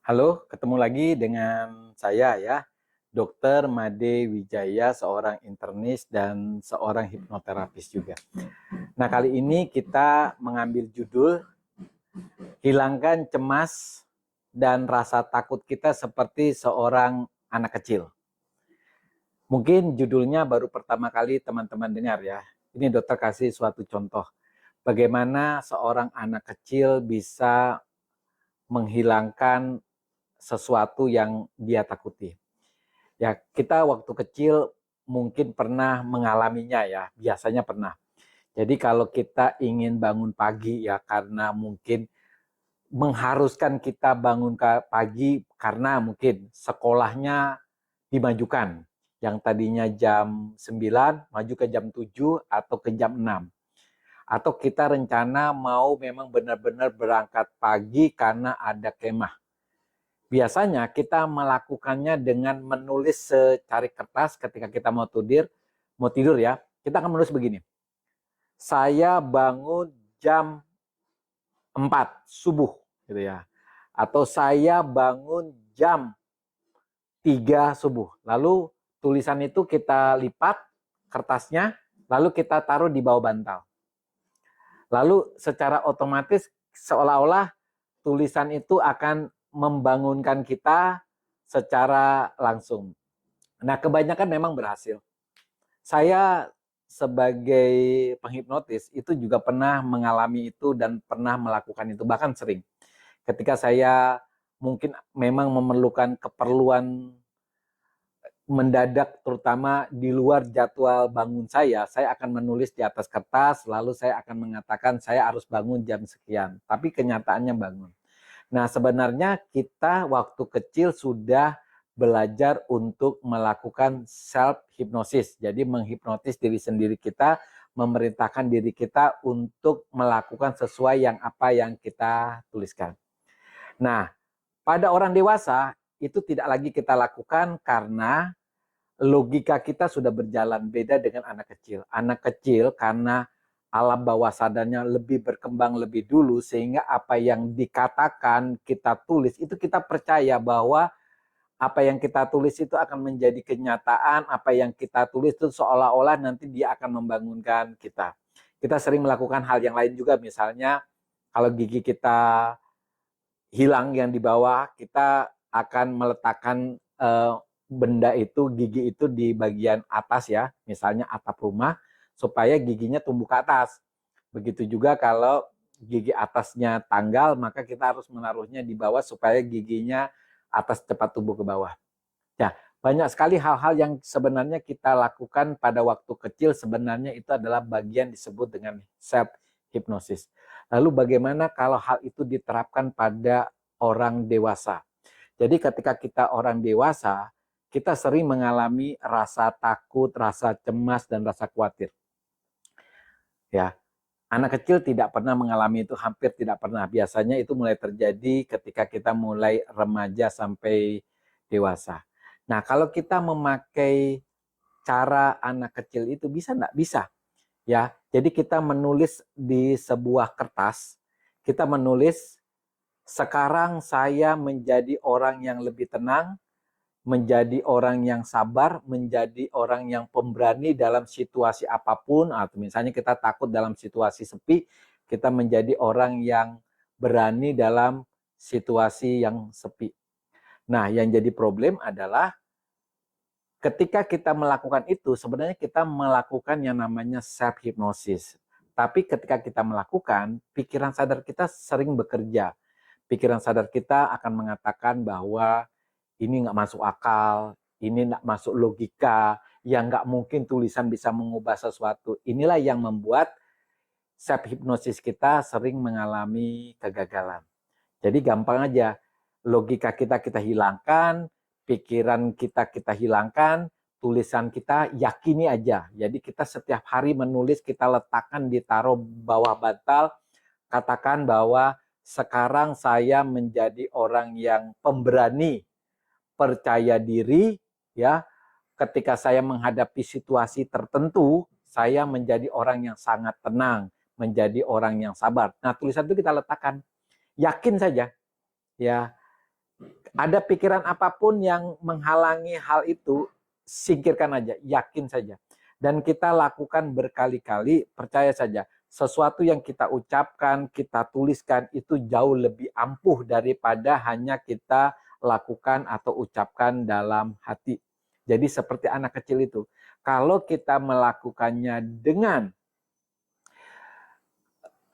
Halo, ketemu lagi dengan saya ya, Dr. Made Wijaya, seorang internis dan seorang hipnoterapis juga. Nah, kali ini kita mengambil judul Hilangkan Cemas dan Rasa Takut Kita Seperti Seorang Anak Kecil. Mungkin judulnya baru pertama kali teman-teman dengar ya. Ini dokter kasih suatu contoh. Bagaimana seorang anak kecil bisa menghilangkan sesuatu yang dia takuti. Ya, kita waktu kecil mungkin pernah mengalaminya ya, biasanya pernah. Jadi kalau kita ingin bangun pagi ya karena mungkin mengharuskan kita bangun pagi karena mungkin sekolahnya dimajukan. Yang tadinya jam 9 maju ke jam 7 atau ke jam 6. Atau kita rencana mau memang benar-benar berangkat pagi karena ada kemah. Biasanya kita melakukannya dengan menulis secari kertas ketika kita mau tidur ya. Kita akan menulis begini. Saya bangun jam 4 subuh gitu ya. Atau saya bangun jam 3 subuh. Lalu tulisan itu kita lipat kertasnya, lalu kita taruh di bawah bantal. Lalu secara otomatis seolah-olah tulisan itu akan membangunkan kita secara langsung. Nah, kebanyakan memang berhasil. Saya sebagai penghipnotis itu juga pernah mengalami itu dan pernah melakukan itu, bahkan sering. Ketika saya mungkin memang memerlukan keperluan mendadak, terutama di luar jadwal bangun saya akan menulis di atas kertas, lalu saya akan mengatakan saya harus bangun jam sekian, tapi kenyataannya bangun. Nah, sebenarnya kita waktu kecil sudah belajar untuk melakukan self hipnosis. Jadi menghipnotis diri sendiri kita, memerintahkan diri kita untuk melakukan sesuai yang apa yang kita tuliskan. Nah, pada orang dewasa itu tidak lagi kita lakukan karena logika kita sudah berjalan beda dengan anak kecil. Anak kecil karena alam bawah sadarnya lebih berkembang lebih dulu sehingga apa yang dikatakan kita tulis itu kita percaya bahwa apa yang kita tulis itu akan menjadi kenyataan, apa yang kita tulis itu seolah-olah nanti dia akan membangunkan kita. Kita sering melakukan hal yang lain juga, misalnya kalau gigi kita hilang yang di bawah, kita akan meletakkan benda itu, gigi itu di bagian atas ya, misalnya atap rumah, supaya giginya tumbuh ke atas. Begitu juga kalau gigi atasnya tanggal, maka kita harus menaruhnya di bawah supaya giginya atas cepat tumbuh ke bawah. Ya, banyak sekali hal-hal yang sebenarnya kita lakukan pada waktu kecil, sebenarnya itu adalah bagian disebut dengan self hypnosis. Lalu bagaimana kalau hal itu diterapkan pada orang dewasa? Jadi ketika kita orang dewasa, kita sering mengalami rasa takut, rasa cemas, dan rasa khawatir. Ya, anak kecil tidak pernah mengalami itu, hampir tidak pernah. Biasanya itu mulai terjadi ketika kita mulai remaja sampai dewasa. Nah, kalau kita memakai cara anak kecil itu bisa nggak? Bisa. Ya, jadi kita menulis di sebuah kertas, kita menulis sekarang saya menjadi orang yang lebih tenang, menjadi orang yang sabar, menjadi orang yang pemberani dalam situasi apapun, atau misalnya kita takut dalam situasi sepi, kita menjadi orang yang berani dalam situasi yang sepi. Nah, yang jadi problem adalah ketika kita melakukan itu, sebenarnya kita melakukan yang namanya self hypnosis. Tapi ketika kita melakukan, pikiran sadar kita sering bekerja. Pikiran sadar kita akan mengatakan bahwa ini nggak masuk akal, ini nggak masuk logika, yang nggak mungkin tulisan bisa mengubah sesuatu. Inilah yang membuat self hypnosis kita sering mengalami kegagalan. Jadi gampang aja, logika kita hilangkan, pikiran kita hilangkan, tulisan kita yakini aja. Jadi kita setiap hari menulis, kita letakkan ditaruh bawah bantal, katakan bahwa sekarang saya menjadi orang yang pemberani, percaya diri, ya. Ketika saya menghadapi situasi tertentu, saya menjadi orang yang sangat tenang, menjadi orang yang sabar. Nah, tulisan itu kita letakkan, yakin saja, ya. Ada pikiran apapun yang menghalangi hal itu, singkirkan aja, yakin saja. Dan kita lakukan berkali-kali, percaya saja. Sesuatu yang kita ucapkan, kita tuliskan, itu jauh lebih ampuh daripada hanya kita lakukan atau ucapkan dalam hati. Jadi seperti anak kecil itu. Kalau kita melakukannya dengan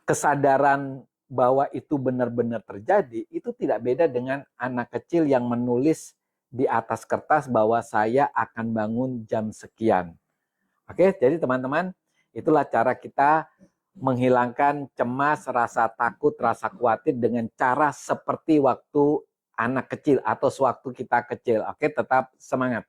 kesadaran bahwa itu benar-benar terjadi, itu tidak beda dengan anak kecil yang menulis di atas kertas bahwa saya akan bangun jam sekian. Oke, jadi teman-teman, itulah cara kita menghilangkan cemas, rasa takut, rasa khawatir dengan cara seperti waktu anak kecil atau sewaktu kita kecil. Oke, tetap semangat.